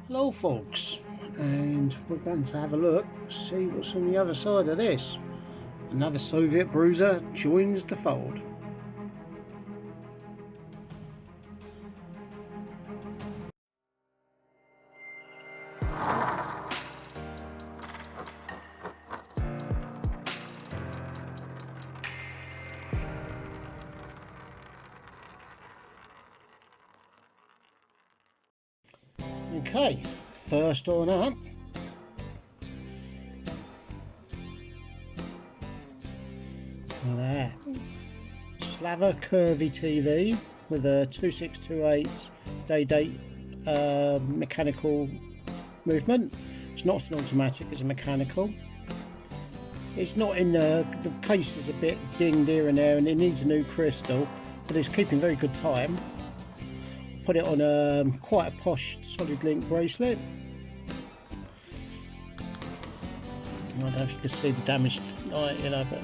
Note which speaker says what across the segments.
Speaker 1: Hello folks, and we're going to have a look, see what's on the other side of this. Another Soviet bruiser joins the fold. Okay, first on up, that Slava curvy TV with a 2628 day-date mechanical movement. It's not an automatic, it's a mechanical. It's not in the case is a bit dinged here and there, and it needs a new crystal, but it's keeping very good time. Put it on quite a posh solid link bracelet. I don't know if you can see the damaged light, you know, but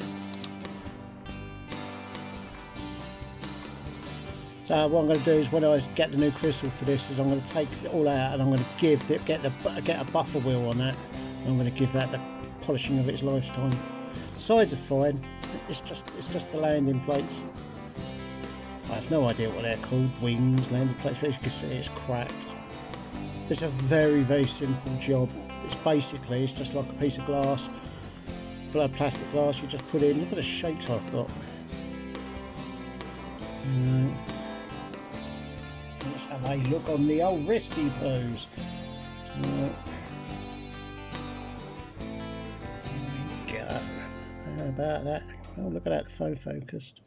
Speaker 1: so what I'm going to do is, when I get the new crystal for this, is I'm going to take it all out and I'm going to get a buffer wheel on that. And I'm going to give that the polishing of its lifetime. Sides are fine. It's just the landing plates. I have no idea what they're called, wings, landing plates, but as you can see it's cracked. It's a very simple job. It's just like a piece of glass, plastic glass you just put in. Look at the shapes I've got. That's how they look on the old wristy poos. So, there we go. How about that? Oh, look at that, phone focused.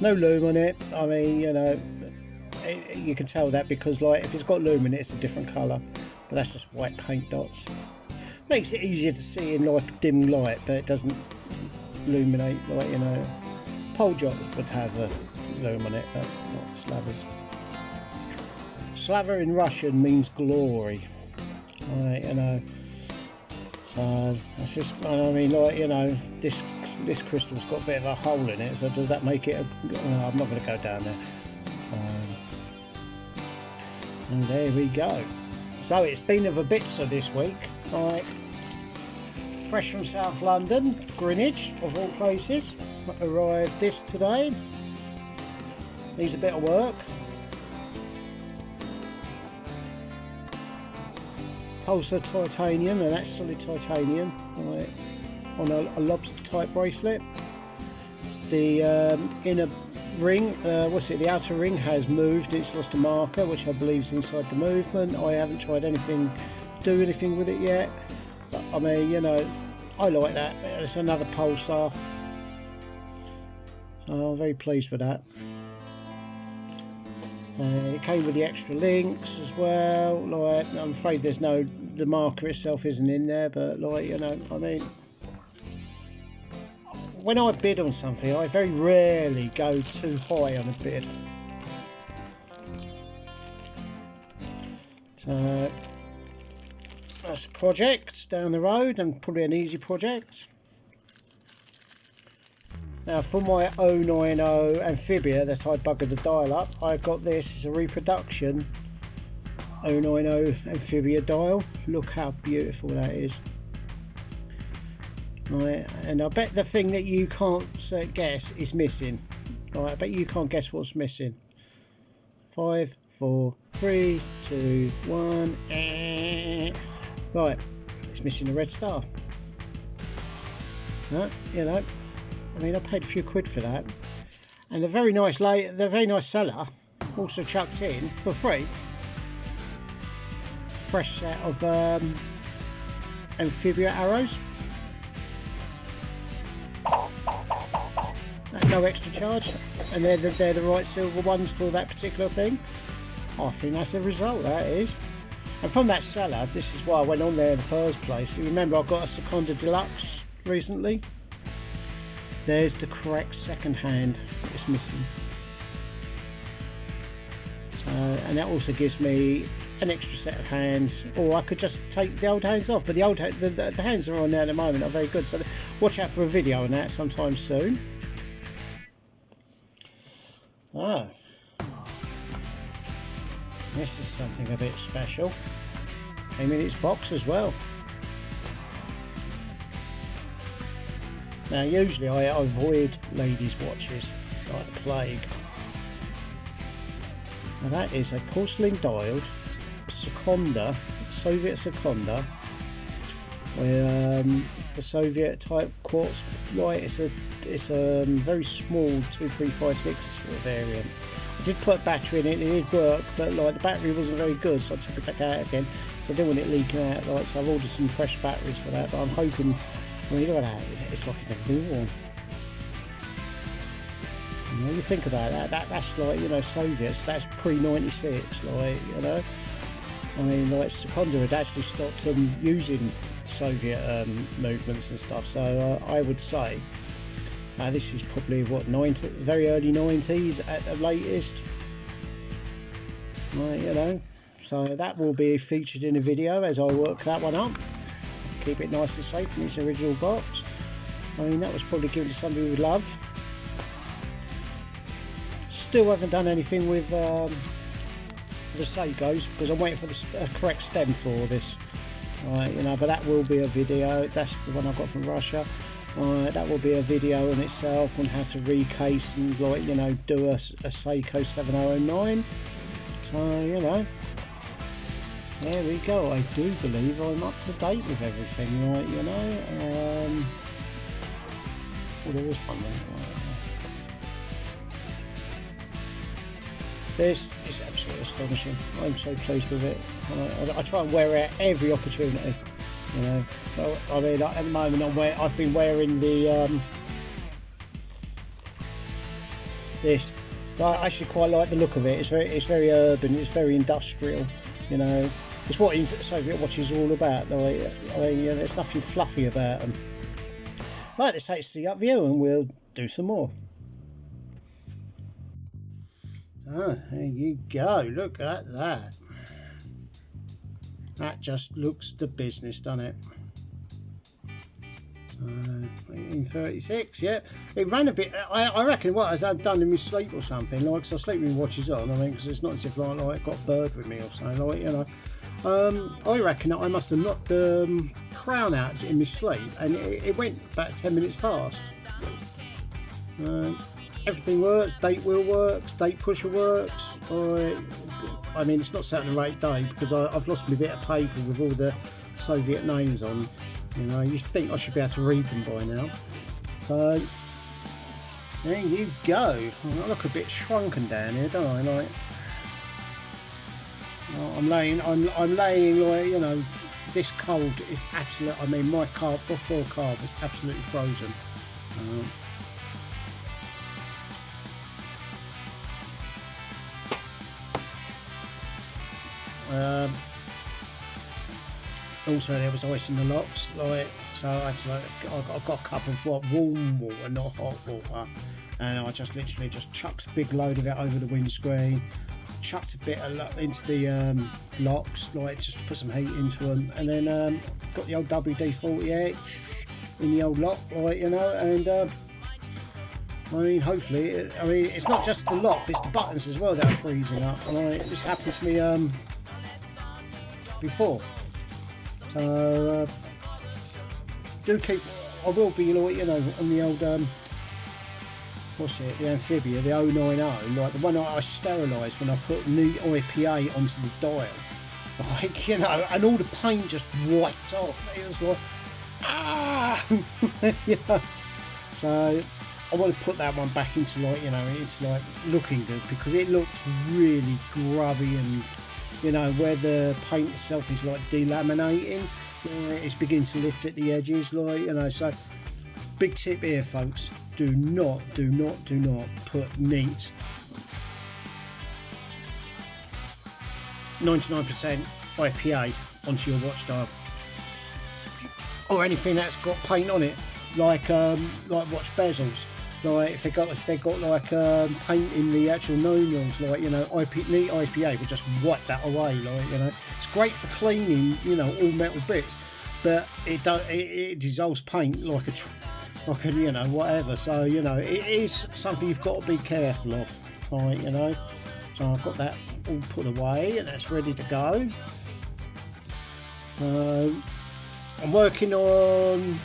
Speaker 1: No loom on it. I mean, you know, you can tell that because, like, if it's got loom in it, it's a different colour, but that's just white paint dots. Makes it easier to see in like dim light, but it doesn't illuminate, like, you know. Pole jot would have a loom on it, but not Slava's. Slava in Russian means glory, right, you know. So that's just, I mean, like, you know, this crystal's got a bit of a hole in it, so does that make it I'm not going to go down there. So, and there we go. So it's been of a bitzer this week. Right, fresh from South London, Greenwich of all places. Arrived this today. Needs a bit of work. Pulsar titanium, and that's solid titanium, right, on a lobster type bracelet. The inner ring, the outer ring has moved. It's lost a marker, which I believe is inside the movement. I haven't tried do anything with it yet, but I mean, you know, I like that. It's another pulsar, so I'm very pleased with that. It came with the extra links as well. Like, I'm afraid the marker itself isn't in there, but, like, you know, I mean, when I bid on something, I very rarely go too high on a bid. So that's a project down the road, and probably an easy project. Now, for my 090 Amphibia that I buggered the dial up, I got this. It's a reproduction 090 Amphibia dial. Look how beautiful that is. Right, and I bet the thing that you can't guess is missing. Right, I bet you can't guess what's missing. 5, 4, 3, 2, 1. Right, it's missing a red star. You know, I mean, I paid a few quid for that, and the very nice seller also chucked in for free a fresh set of Amphibia arrows at no extra charge, and they're the right silver ones for that particular thing. I think that's a result, that is. And from that seller, this is why I went on there in the first place. You remember, I got a Sekonda De Luxe recently. There's the correct second hand it's missing. So, and that also gives me an extra set of hands, or I could just take the old hands off, but the hands are on there at the moment are very good, so watch out for a video on that sometime soon. This is something a bit special. Came in its box as well. Now usually I avoid ladies' watches like the plague. Now that is a porcelain dialed Sekonda, Soviet Sekonda, with the Soviet type quartz light. It's a very small 2356 sort of variant. I did put a battery in it, it did work, but like the battery wasn't very good, so I took it back out again. So I didn't want it leaking out, like, so I've ordered some fresh batteries for that. But I'm hoping, I mean, look at that, it's like it's never been worn. You know, you think about that's like, you know, Soviets, that's pre-96, like, you know. I mean, like Sekonda had actually stopped them using Soviet movements and stuff, so I would say this is probably what, very early 90s at the latest, right, you know. So that will be featured in a video as I work that one up. Keep it nice and safe in its original box. I mean, that was probably given to somebody with love. Still haven't done anything with the Seiko's because I'm waiting for the correct stem for this. Right, you know, but that will be a video. That's the one I got from Russia. That will be a video in itself on how to recase and, like, you know, do a Seiko 7009. So, you know, there we go. I do believe I'm up to date with everything, right, you know. Oh, there is one there. This is absolutely astonishing. I'm so pleased with it. I try and wear it every opportunity, you know. I mean, at the moment I've been wearing the this. I actually quite like the look of it. It's very urban. It's very industrial. You know, it's what Soviet watches are all about. Like, I mean, you know, there's nothing fluffy about them. Right, let's take the up view and we'll do some more. Oh, there you go, look at that. That just looks the business, doesn't it? 1936, yeah. It ran a bit, I reckon what I've done in my sleep or something, like, because I sleep with watches on, I mean, because it's not as if like I got a bird with me or something, like, you know. I reckon that I must have knocked the crown out in my sleep, and it went about 10 minutes fast. Everything works, date wheel works, date pusher works. I mean, it's not set on the right day because I've lost my bit of paper with all the Soviet names on. You know, you think I should be able to read them by now. So there you go. I look a bit shrunken down here, don't I? Like, I'm laying like, you know, this cold is absolute. I mean, my car before car was absolutely frozen. Also, there was ice in the locks, like, so I had to, like, I got a cup of warm water, not hot water, and I just literally just chucked a big load of it over the windscreen, chucked a bit into the locks, like, just to put some heat into them, and then got the old WD-40 in the old lock, like, you know, and I mean, hopefully, I mean, it's not just the lock, it's the buttons as well that are freezing up, and this happened to me before. Do keep. I will be, you know, on the old what's it? The Amphibia, the 090, like the one I sterilised when I put new IPA onto the dial. Like, you know, and all the paint just wiped off. It was like, ah, you know. So I want to put that one back into, like, you know, into like looking good because it looks really grubby and, you know, where the paint itself is like delaminating, it's beginning to lift at the edges, like, you know. So big tip here, folks, do not put neat 99% IPA onto your watch dial or anything that's got paint on it, like watch bezels. Like if they got like paint in the actual numerals, like, you know, neat IPA will just wipe that away, like, you know. It's great for cleaning, you know, all metal bits, but it dissolves paint like a you know, whatever. So, you know, it is something you've got to be careful of, right, you know. So I've got that all put away and that's ready to go. I'm working on.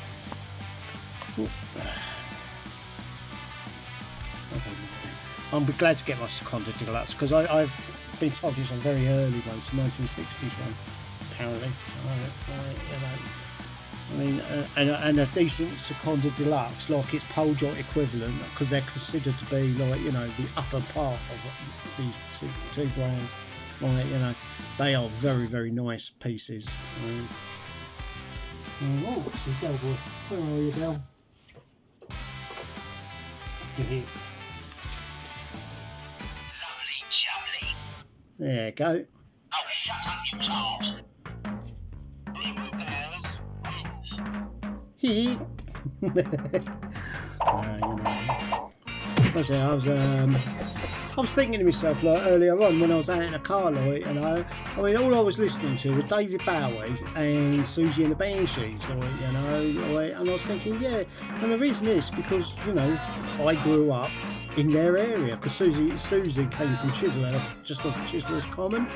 Speaker 1: I'm glad to get my Sekonda De Luxe because I've been told it's a very early one, it's a 1960s one apparently. So, I mean, and a decent Sekonda De Luxe, like its pole joint equivalent, because they're considered to be like, you know, the upper part of these two brands. Like, you know, they are very, very nice pieces. Oh, what's the Del boy? Where are you, Del? You're here. Lovely jubbly. There you go. Oh, shut up, you tart. He. You know. I was thinking to myself like earlier on when I was out in the car, like, you know, I mean, all I was listening to was David Bowie and Susie and the Banshees, like, you know, like, and I was thinking, yeah, and the reason is because, you know, I grew up in their area because Susie came from Chislehurst, just off Chislehurst Common,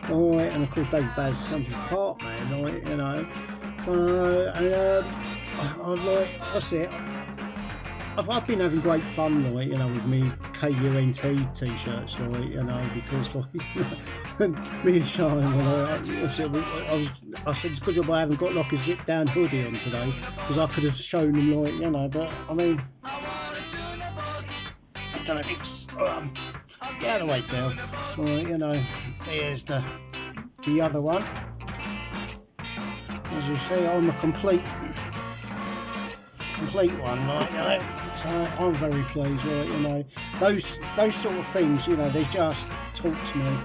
Speaker 1: like, and of course David Bowie's Central Park, man, like, you know, so, and I'm like, what's it? I've been having great fun, like, you know, with me KUNT t-shirts, like, you know, because, like, me and Sean, I said it's good job I haven't got like a zip down hoodie on today, because I could have shown them, like, you know, but I mean, I don't know if it's get out of the way, Dale. Like, you know, here's the other one. As you see, I'm a complete one, like, you know, so I'm very pleased, like, you know, those sort of things, you know, they just talk to me.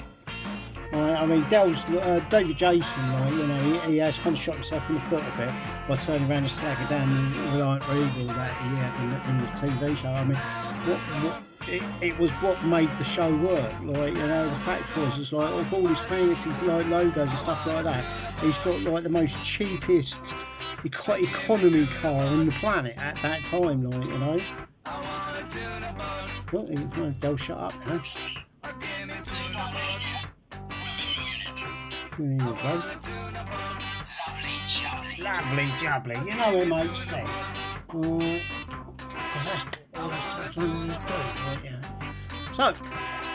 Speaker 1: I mean, David Jason, like, you know, he has kind of shot himself in the foot a bit by turning around and slagging down the Reliant Regal that he had in the TV show. I mean, it was what made the show work, like, you know, the fact was, it's like, of all his fancy, like, logos and stuff like that, he's got, like, the most cheapest economy car on the planet at that time, like, you know. Oh, Del, shut up now. There you go. Lovely jubbly. You know it makes sense. Because that's all the stuff Londoners do, like, you know. So,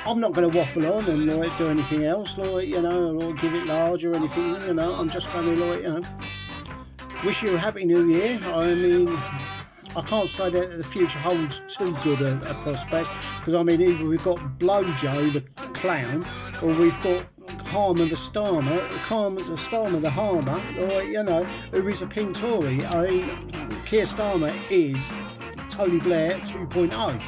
Speaker 1: I'm not going to waffle on and, like, do anything else, like, you know, or give it large or anything, you know. I'm just going to, like, you know, wish you a happy new year. I mean, I can't say that the future holds too good a prospect, because I mean, either we've got Blowjo the clown, or we've got Harmer the Starmer the Harmer, or, you know, who is a pink Tory. I mean, Keir Starmer is Tony Blair 2.0.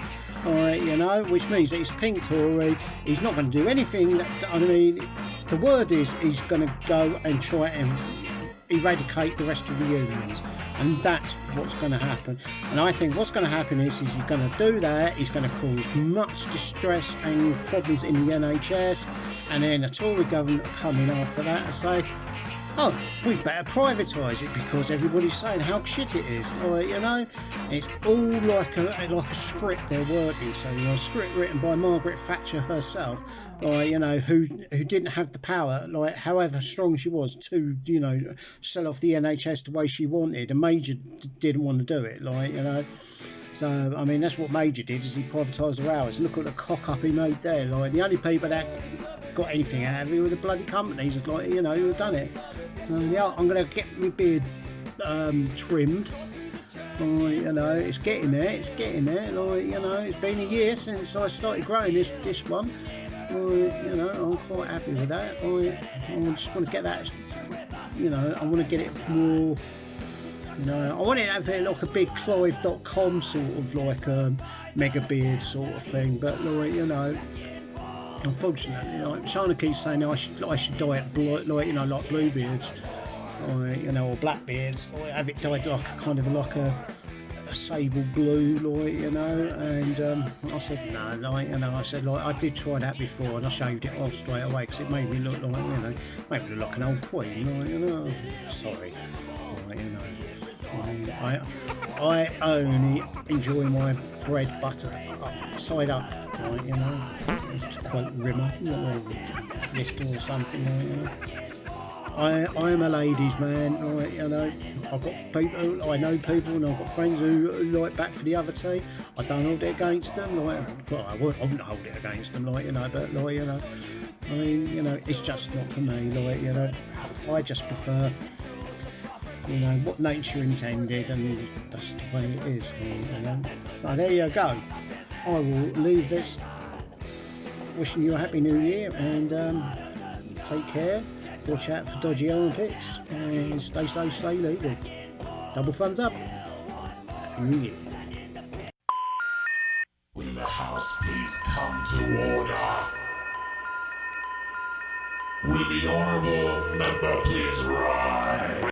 Speaker 1: You know, which means that he's pink Tory. He's not going to do anything that, I mean, the word is he's going to go and try and eradicate the rest of the unions, and that's what's going to happen. And I think what's going to happen is he's going to do that, he's going to cause much distress and problems in the NHS, and then the Tory government will come in after that and say, oh, we better privatise it because everybody's saying how shit it is. Like, you know, it's all like a script they're working to, you know, a script written by Margaret Thatcher herself, you know, who didn't have the power, like, however strong she was, to, you know, sell off the NHS the way she wanted. And Major didn't want to do it, like, you know. So, I mean, that's what Major did, is he privatised her hours. Look at the cock up he made there. Like, the only people that got anything out of it were the bloody companies, like, you know, who have done it. Yeah, I'm going to get my beard trimmed. You know, it's getting there. Like, you know, it's been a year since I started growing this one. You know, I'm quite happy with that. I just want to get that, you know, I want to get it more. You know, I want it to have like a big Clive.com sort of like mega beard sort of thing, but, like, you know, unfortunately, like, Shana keeps saying I should dye it like, you know, like Bluebeards, or, you know, or Blackbeards, or have it dyed like a kind of like a sable blue, like, you know. And I said no, like, you know, I said, like, I did try that before and I shaved it off straight away because it made me look like, you know, made me look like an old queen, like, you know. Sorry, like, you know. I only enjoy my bread buttered side up. Like, you know, just to quote Rimmer, Lister or something, like, you know. I am a ladies' man, like, you know. I've got people, I know people, and I've got friends who like back for the other team. I don't hold it against them, like, well, I wouldn't hold it against them, like, you know, but, like, you know, I mean, you know, it's just not for me, like, you know. I just prefer, you know, what nature intended, and that's the way it is, you know. So there you go. I will leave this wishing you a happy new year, and take care, watch out for dodgy armpits, and stay legal. Double thumbs up. Happy New Year.
Speaker 2: Will the house please come to order? Will the honourable member please rise?